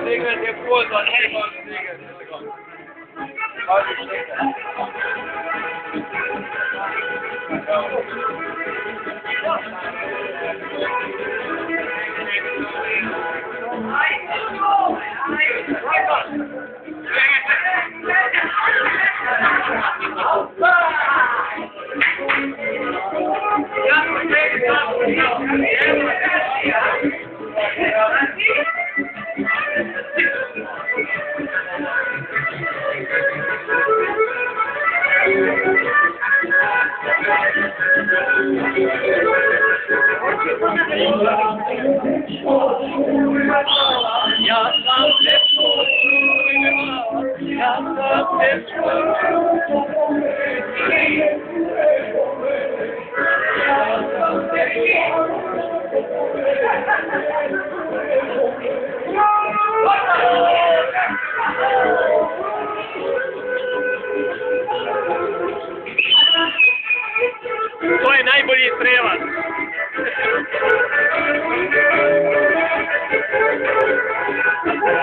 Digel je pozvan, ne Digel. Ja sam te počuva, ja sam te počuva. To je najbolji strelac.